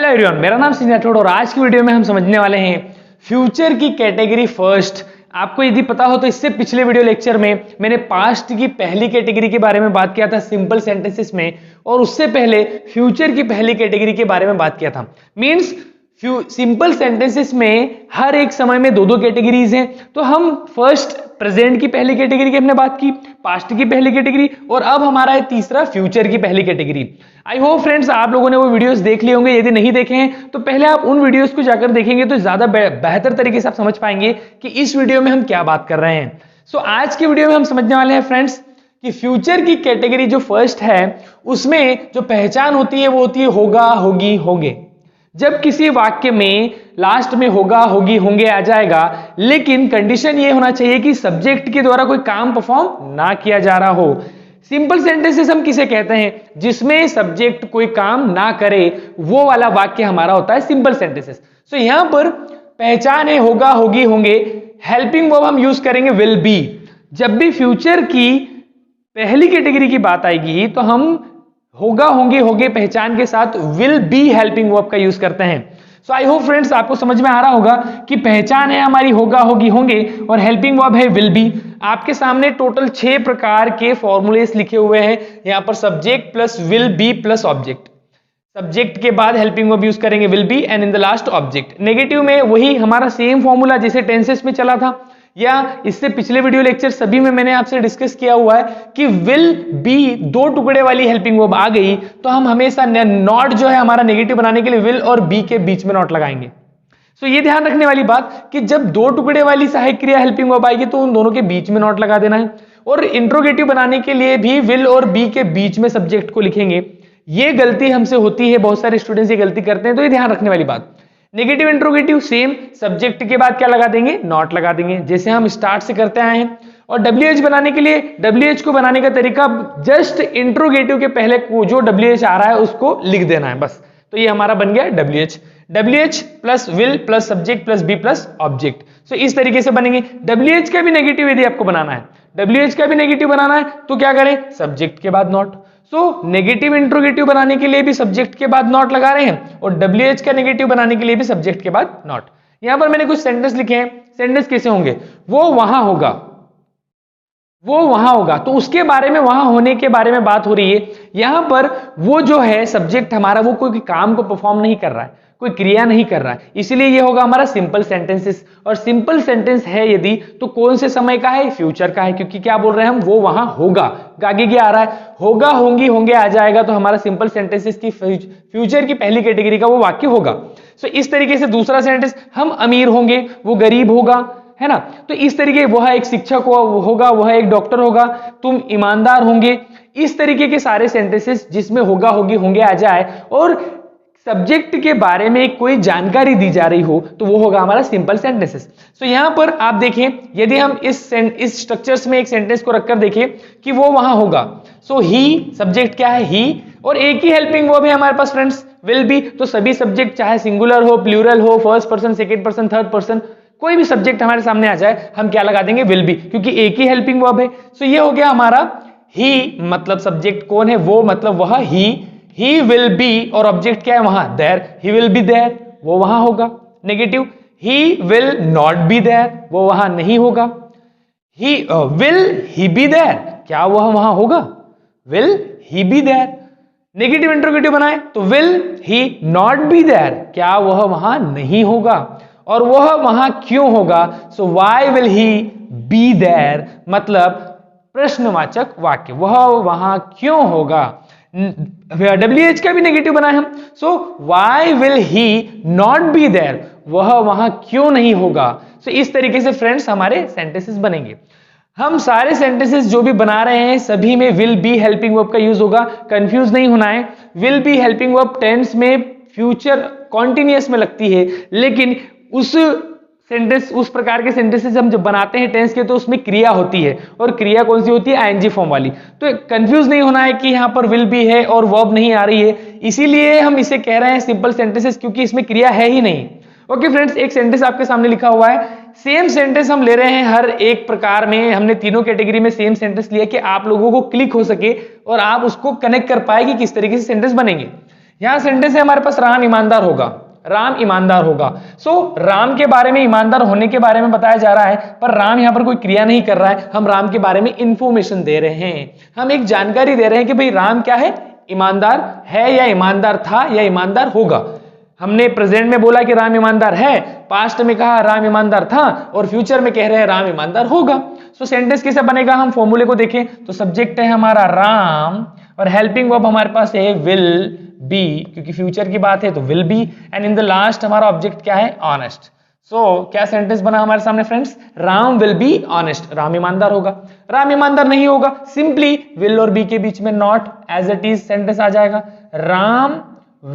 Hello everyone, मेरा नाम संजय राठौड़ और आज की वीडियो में हम समझने वाले हैं फ्यूचर की कैटेगरी फर्स्ट। आपको यदि पता हो तो इससे पिछले वीडियो लेक्चर में मैंने पास्ट की पहली कैटेगरी के बारे में बात किया था सिंपल सेंटेंसेस में, और उससे पहले फ्यूचर की पहली कैटेगरी के बारे में बात किया था। मींस सिंपल सेंटेंसेस में हर एक समय में दो दो कैटेगरीज हैं। तो हम फर्स्ट प्रेजेंट की पहली कैटेगरी की हमने बात की, पास्ट की पहली कैटेगरी, और अब हमारा है तीसरा फ्यूचर की पहली कैटेगरी। आई होप फ्रेंड्स आप लोगों ने वो वीडियोस देख लिए होंगे। यदि नहीं देखे हैं तो पहले आप उन वीडियोस को जाकर देखेंगे तो ज्यादा बेहतर तरीके से आप समझ पाएंगे कि इस वीडियो में हम क्या बात कर रहे हैं। सो आज की वीडियो में हम समझने वाले हैं फ्रेंड्स कि फ्यूचर की कैटेगरी जो फर्स्ट है उसमें जो पहचान होती है वो होती है होगा, होगी, होंगे। जब किसी वाक्य में लास्ट में होगा, होगी, होंगे आ जाएगा, लेकिन कंडीशन ये होना चाहिए कि सब्जेक्ट के द्वारा कोई काम परफॉर्म ना किया जा रहा हो। सिंपल सेंटेंसेस हम किसे कहते हैं? जिसमें सब्जेक्ट कोई काम ना करे, वो वाला वाक्य हमारा होता है सिंपल सेंटेंसेस। सो यहां पर पहचान है होगा, होगी, होंगे। हेल्पिंग वर्ब हम यूज करेंगे विल बी। जब भी फ्यूचर की पहली कैटेगरी की बात आएगी तो हम होगा, होंगे, होंगे पहचान के साथ विल बी हेल्पिंग वर्ब का यूज करते हैं। सो आई होप फ्रेंड्स आपको समझ में आ रहा होगा कि पहचान है हमारी होगा, होगी, होंगे, और हेल्पिंग वर्ब है विल बी। आपके सामने टोटल 6 प्रकार के फॉर्मूलेस लिखे हुए हैं यहां पर, subject plus will be plus object. Subject के बाद हेल्पिंग वर्ब यूज करेंगे will be and in the last object. Negative में वही हमारा सेम फॉर्मूला जैसे टेंसेस में चला था, या इससे पिछले वीडियो लेक्चर सभी में मैंने आपसे डिस्कस किया हुआ है कि विल बी दो टुकड़े वाली हेल्पिंग वर्ब आ गई तो हम हमेशा नॉट जो है हमारा नेगेटिव बनाने के लिए विल और बी के बीच में नॉट लगाएंगे। सो ये ध्यान रखने वाली बात कि जब दो टुकड़े वाली सहायक क्रिया हेल्पिंग वर्ब आएगी तो उन दोनों के बीच में नॉट लगा देना है। और इंट्रोगेटिव बनाने के लिए भी विल और बी के बीच में सब्जेक्ट को लिखेंगे। ये गलती हमसे होती है, बहुत सारे स्टूडेंट्स ये गलती करते हैं, तो ये ध्यान रखने वाली बात। नेगेटिव इंट्रोगेटिव सेम, सब्जेक्ट के बाद क्या लगा देंगे? नॉट लगा देंगे, जैसे हम स्टार्ट से करते आए हैं। और WH बनाने के लिए WH को बनाने का तरीका जस्ट इंट्रोगेटिव के पहले जो WH आ रहा है उसको लिख देना है बस। तो ये हमारा बन गया WH plus will plus subject plus B plus object. So इस तरीके से बनेंगे। WH का भी नेगेटिव यदि आपको बनाना है, WH का भी नेगेटिव बनाना है तो क्या करें? सब्जेक्ट के बाद नॉट। सो नेगेटिव इंट्रोगेटिव बनाने के लिए भी सब्जेक्ट के बाद नॉट लगा रहे हैं, और WH का नेगेटिव बनाने के लिए भी सब्जेक्ट के बाद नॉट। यहां पर मैंने कुछ सेंटेंस लिखे हैं। सेंटेंस कैसे होंगे? वो वहां होगा, वो वहां होगा, तो उसके बारे में, वहां होने के बारे में बात हो रही है। यहां पर वो जो है सब्जेक्ट हमारा, वो कोई काम को परफॉर्म नहीं कर रहा है, कोई क्रिया नहीं कर रहा है, इसीलिए ये होगा हमारा सिंपल सेंटेंसेस। और सिंपल सेंटेंस है यदि तो कौन से समय का है? फ्यूचर का है, क्योंकि क्या बोल रहे हैं हम? वो वहां होगा। आगे क्या आ रहा है? होगा, होंगी, होंगे आ जाएगा तो हमारा सिंपल सेंटेंसेस की फ्यूचर की पहली कैटेगरी का वो वाक्य होगा। सो इस तरीके से दूसरा सेंटेंस, हम अमीर होंगे, वो गरीब होगा, है ना। तो इस तरीके, वह एक शिक्षक होगा, वह एक डॉक्टर होगा, तुम ईमानदार होंगे। इस तरीके के सारे सेंटेंसेस जिसमें होगा, होगी, होंगे आ जाए और सब्जेक्ट के बारे में कोई जानकारी दी जा रही हो तो वो होगा हमारा सिंपल सेंटेंसेस। सो यहां पर आप देखें, यदि हम इस स्ट्रक्चर्स में एक सेंटेंस को रखकर देखें कि वो वहां होगा, सो ही सब्जेक्ट क्या है? ही, और एक ही हेल्पिंग वर्ब है हमारे पास फ्रेंड्स विल बी। तो सभी सब्जेक्ट चाहे सिंगुलर हो, प्लूरल हो, first person, second person, third person, कोई भी सब्जेक्ट हमारे सामने आ जाए हम क्या लगा देंगे? विल बी, क्योंकि एक ही हेल्पिंग वर्ब है। सो ये हो गया हमारा ही, मतलब सब्जेक्ट कौन है? वो, मतलब वह ही विल बी, और ऑब्जेक्ट क्या है वहां? There. He will be there, वो वहां होगा। Negative, he will not be there, वो वहां नहीं होगा। विल ही बी देयर, क्या वह वहां होगा? Will he be there. Negative interrogative बनाए तो will he not be there, क्या वह वहां नहीं होगा? और वह वहां क्यों होगा? So why will he be there, मतलब प्रश्नवाचक वाक्य, वह वहां क्यों होगा। WH का भी नेगेटिव बनाए हम, so why will he not be there, वह वहां क्यों नहीं होगा। सो इस तरीके से फ्रेंड्स हमारे सेंटेंसेस बनेंगे। हम सारे सेंटेंसेस जो भी बना रहे हैं सभी में विल बी हेल्पिंग वर्ब का यूज होगा, कंफ्यूज नहीं होना है। Will be helping verb tense में, फ्यूचर कॉन्टिन्यूअस में लगती है, लेकिन उस प्रकार के सेंटेंसेस हम जब बनाते हैं टेंस के तो उसमें क्रिया होती है, और क्रिया कौन सी होती है? आईएनजी फॉर्म वाली। तो कंफ्यूज नहीं होना है कि यहां पर विल बी है और वर्ब नहीं आ रही है, इसीलिए हम इसे कह रहे हैं सिंपल सेंटेंसेस, क्योंकि इसमें क्रिया है ही नहीं। ओके फ्रेंड्स, एक सेंटेंस आपके सामने लिखा हुआ है, सेम सेंटेंस हम ले रहे हैं हर एक प्रकार में। हमने तीनों कैटेगरी में सेम सेंटेंस लिया कि आप लोगों को क्लिक हो सके और आप उसको कनेक्ट कर पाए कि किस तरीके से सेंटेंस बनेंगे। यहां सेंटेंस है हमारे पास राम ईमानदार होगा, राम ईमानदार होगा। राम के बारे में, ईमानदार होने के बारे में बताया जा रहा है, पर राम यहां पर कोई क्रिया नहीं कर रहा है, हम राम के बारे में इंफॉर्मेशन दे रहे हैं, हम एक जानकारी दे रहे हैं कि भाई राम क्या है, ईमानदार है या ईमानदार था या ईमानदार होगा। हमने प्रेजेंट में बोला कि राम ईमानदार है, पास्ट में कहा राम ईमानदार था, और फ्यूचर में कह रहे हैं राम ईमानदार होगा। सेंटेंस कैसे बनेगा, हम फॉर्मूले को देखें तो सब्जेक्ट है हमारा राम और हेल्पिंग वर्ब हमारे पास है विल बी, क्योंकि फ्यूचर की बात है तो will be, and in the last हमारा ऑब्जेक्ट क्या है, ऑनेस्ट। क्या सेंटेंस बना हमारे सामने friends, Ram will be honest, Ram ईमानदार होगा। राम ईमानदार नहीं होगा, सिंपली विल और बी के बीच में not as it is sentence आ जाएगा, Ram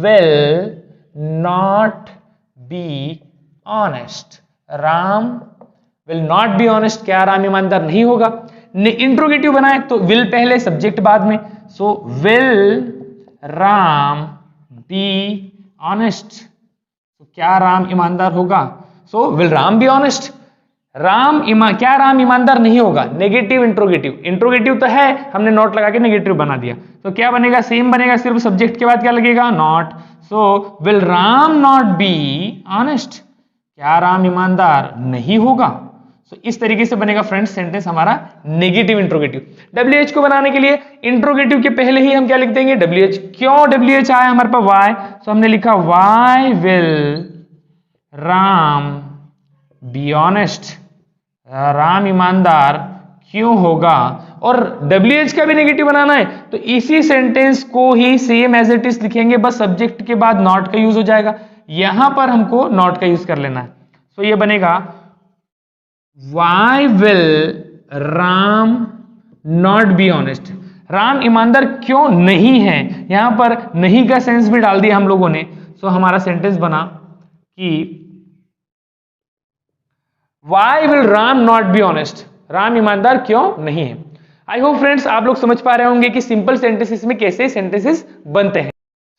will not be honest, Ram will not be honest, क्या राम ईमानदार नहीं होगा। इंट्रोगेटिव बनाए तो विल पहले सब्जेक्ट बाद में, विल राम बी ऑनेस्ट, क्या राम ईमानदार होगा, विल राम बी ऑनेस्ट, क्या राम ईमानदार नहीं होगा। नेगेटिव इंट्रोगेटिव, इंट्रोगेटिव तो है, हमने नॉट लगा के नेगेटिव बना दिया, तो क्या बनेगा, सेम बनेगा, सिर्फ सब्जेक्ट के बाद क्या लगेगा, not. Will Ram not be honest, क्या राम ईमानदार नहीं होगा। इस तरीके से बनेगा फ्रेंड्स सेंटेंस हमारा नेगेटिव इंट्रोगेटिव। WH को बनाने के लिए इंट्रोगेटिव के पहले ही हम क्या लिख देंगे, WH। क्यों WH आया हमारे पास, वाई, हमने लिखा why will Ram be honest, Ram ईमानदार क्यों होगा। और WH का भी नेगेटिव बनाना है तो इसी सेंटेंस को ही सेम एज इट इज लिखेंगे, बस सब्जेक्ट के बाद नॉट का यूज हो जाएगा, यहां पर हमको नॉट का यूज कर लेना है। ये बनेगा Why will Ram not be honest, Ram ईमानदार क्यों नहीं है, यहां पर नहीं का सेंस भी डाल दिया हम लोगों ने। हमारा सेंटेंस बना कि Why will Ram not be honest, Ram ईमानदार क्यों नहीं है। आई होप फ्रेंड्स आप लोग समझ पा रहे होंगे कि सिंपल सेंटेंसेस में कैसे सेंटेंसेस बनते हैं।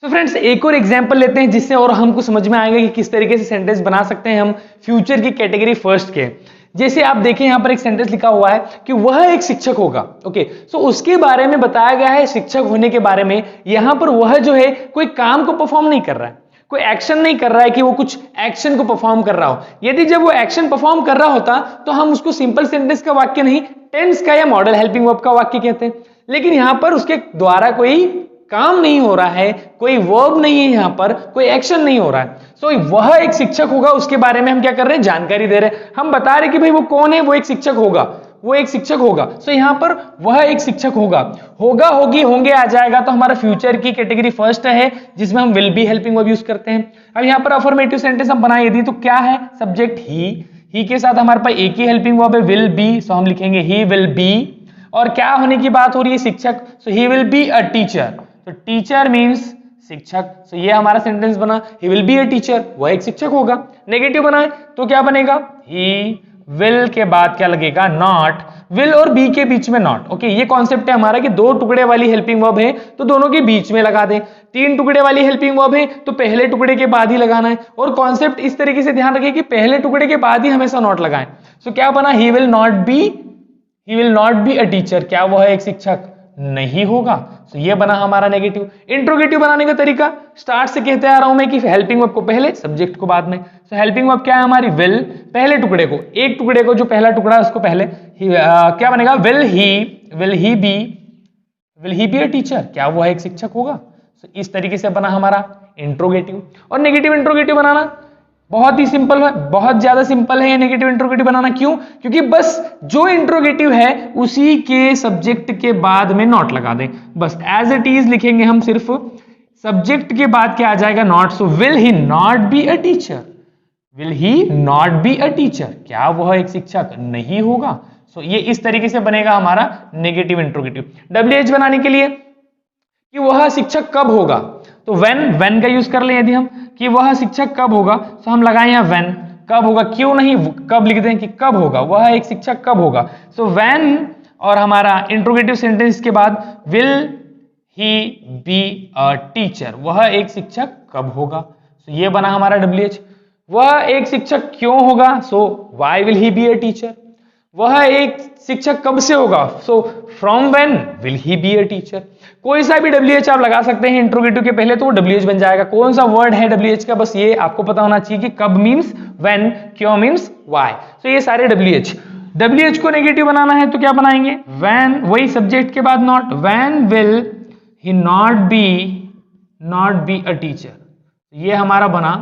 फ्रेंड्स एक और एग्जांपल लेते हैं जिससे और हमको समझ में आएगा कि किस तरीके से सेंटेंस बना सकते हैं हम फ्यूचर की कैटेगरी फर्स्ट के। जैसे आप देखें यहां पर एक सेंटेंस लिखा हुआ है कि वह एक शिक्षक होगा, ओके। उसके बारे में बताया गया है, शिक्षक होने के बारे में। यहां पर वह जो है कोई काम को परफॉर्म नहीं कर रहा है, कोई एक्शन नहीं कर रहा है कि वो कुछ एक्शन को परफॉर्म कर रहा हो। यदि जब वो एक्शन परफॉर्म कर रहा होता तो हम उसको सिंपल सेंटेंस का वाक्य नहीं, टेंस का या मॉडल हेल्पिंग वर्ब का वाक्य कहते हैं। लेकिन यहां पर उसके द्वारा कोई काम नहीं हो रहा है, कोई वर्ब नहीं है, यहां पर कोई एक्शन नहीं हो रहा है। वह एक शिक्षक होगा, उसके बारे में हम क्या कर रहे हैं, जानकारी दे रहे हैं। हम बता रहे कि भाई वो कौन है, वो एक शिक्षक होगा, वो एक शिक्षक होगा। यहां पर वह एक शिक्षक होगा, होगा, होगी, होंगे आ जाएगा तो हमारा फ्यूचर की कैटेगरी फर्स्ट है जिसमें हम will be helping verb use करते हैं। अब यहां पर अफर्मेटिव सेंटेंस हम बनाए यदि तो क्या है, सब्जेक्ट ही के साथ हमारे पास एक ही हेल्पिंग वर्ब है विल बी, हम लिखेंगे ही विल बी। और क्या होने की बात हो रही है, शिक्षक, ही विल बी अ टीचर, तो टीचर मीन्स शिक्षक। ये हमारा सेंटेंस बना, ही विल बी अ टीचर, वह एक शिक्षक होगा। नेगेटिव बनाए तो क्या बनेगा, ही विल के बाद क्या लगेगा, नॉट, विल और बी के बीच में नॉट, ओके। ये कॉन्सेप्ट है हमारा कि दो टुकड़े वाली हेल्पिंग वर्ब है तो दोनों के बीच में लगा दें, तीन टुकड़े वाली हेल्पिंग वर्ब है तो पहले टुकड़े के बाद ही लगाना है। और कॉन्सेप्ट इस तरीके से ध्यान रखिए कि पहले टुकड़े के बाद ही हमेशा नॉट लगाएं। क्या बना, ही will not B a teacher, क्या वह एक शिक्षक नहीं होगा। ये बना हमारा नेगेटिव। इंट्रोगेटिव बनाने का तरीका स्टार्ट से कहते आ रहा हूं मैं कि हेल्पिंग वर्ब को पहले, सब्जेक्ट को बाद में। हेल्पिंग वर्ब क्या है हमारी, विल, पहले टुकड़े को, एक टुकड़े को जो पहला टुकड़ा है उसको पहले, क्या बनेगा, will he be a teacher, क्या वो एक शिक्षक होगा। इस तरीके से बना हमारा इंट्रोगेटिव। और नेगेटिव इंट्रोगेटिव बनाना बहुत ही सिंपल है, बहुत ज्यादा सिंपल है ये नेगेटिव इंट्रोगेटिव बनाना। क्यों, क्योंकि बस जो इंट्रोगेटिव है उसी के सब्जेक्ट के बाद में नॉट लगा दें, बस एज इट इज लिखेंगे हम, सिर्फ सब्जेक्ट के बाद क्या आ जाएगा, not. Will he not B a teacher, will he not B a teacher, क्या वह एक शिक्षक नहीं होगा। ये इस तरीके से बनेगा हमारा नेगेटिव इंट्रोगेटिव। WH बनाने के लिए कि वह शिक्षक कब होगा, तो व्हेन का यूज कर लें यदि हम, कि वह शिक्षक कब होगा, तो हम लगाएं यहां व्हेन, कब होगा, क्यों नहीं कब लिख दें कि कब होगा, वह एक शिक्षक कब होगा। व्हेन और हमारा इंट्रोगेटिव सेंटेंस के बाद will he be a teacher, वह एक शिक्षक कब होगा। ये बना हमारा WH। वह एक शिक्षक क्यों होगा, why will he be a teacher, वह एक शिक्षक कब से होगा? So from when will he be a teacher? कोई सा भी WH आप लगा सकते हैं इंट्रोगेटिव के पहले तो वो WH बन जाएगा। कौन सा वर्ड है WH का, बस ये आपको पता होना चाहिए कि कब मीन्स व्हेन, क्यों मीन्स व्हाई। तो ये सारे WH को नेगेटिव बनाना है तो क्या बनाएंगे? व्हेन, वही सब्जेक्ट के बाद not, when will he not B a teacher. ये हमारा बना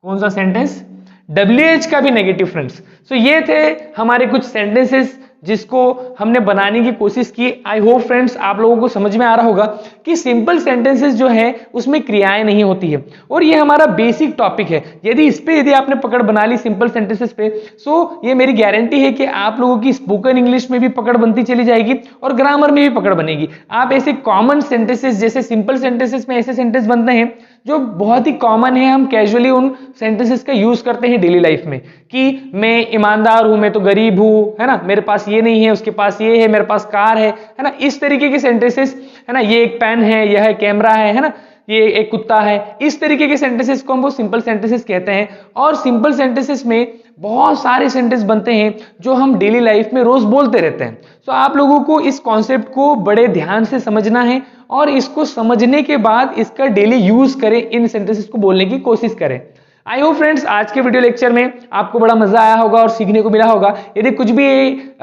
कौन सा सेंटेंस? WH का भी नेगेटिव फ्रेंड्स। सो ये थे हमारे कुछ सेंटेंसेस जिसको हमने बनाने की कोशिश की। आई होप फ्रेंड्स आप लोगों को समझ में आ रहा होगा कि सिंपल सेंटेंसेस जो है उसमें क्रियाएं नहीं होती है, और ये हमारा बेसिक टॉपिक है। यदि आपने पकड़ बना ली सिंपल सेंटेंसेस पे, सो ये मेरी गारंटी है कि आप लोगों की स्पोकन इंग्लिश में भी पकड़ बनती चली जाएगी और ग्रामर में भी पकड़ बनेगी। आप ऐसे कॉमन सेंटेंसेस, जैसे सिंपल सेंटेंसेस में ऐसे सेंटेंस बनते हैं जो बहुत ही कॉमन है, हम कैजुअली उन सेंटेंसेस का यूज करते हैं डेली लाइफ में, कि मैं ईमानदार हूं, मैं तो गरीब हूं, है ना, मेरे पास ये नहीं है, उसके पास ये है, मेरे पास कार है ना, इस तरीके के सेंटेंसेस, है ना, ये एक पेन है, यह कैमरा है ना, ये एक कुत्ता है। इस तरीके के सेंटेंसेस को हम वो सिंपल सेंटेंसेस कहते हैं। और सिंपल सेंटेंसेस में बहुत सारे सेंटेंस बनते हैं जो हम डेली लाइफ में रोज बोलते रहते हैं। तो आप लोगों को इस कॉन्सेप्ट को बड़े ध्यान से समझना है और इसको समझने के बाद इसका डेली यूज करें, इन सेंटेंसेस को बोलने की कोशिश करें। आई होप फ्रेंड्स आज के वीडियो लेक्चर में आपको बड़ा मजा आया होगा और सीखने को मिला होगा। यदि कुछ भी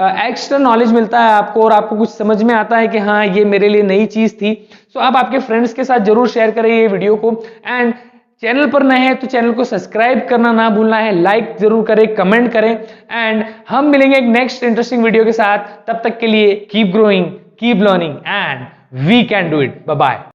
एक्स्ट्रा नॉलेज मिलता है आपको और आपको कुछ समझ में आता है कि हाँ ये मेरे लिए नई चीज थी, तो आप आपके फ्रेंड्स के साथ जरूर शेयर करें ये वीडियो को। एंड चैनल पर नए हैं तो चैनल को सब्सक्राइब करना ना भूलना है, लाइक जरूर करें, कमेंट करें। एंड हम मिलेंगे एक नेक्स्ट इंटरेस्टिंग वीडियो के साथ। तब तक के लिए keep growing, keep learning and we can do it. Bye bye.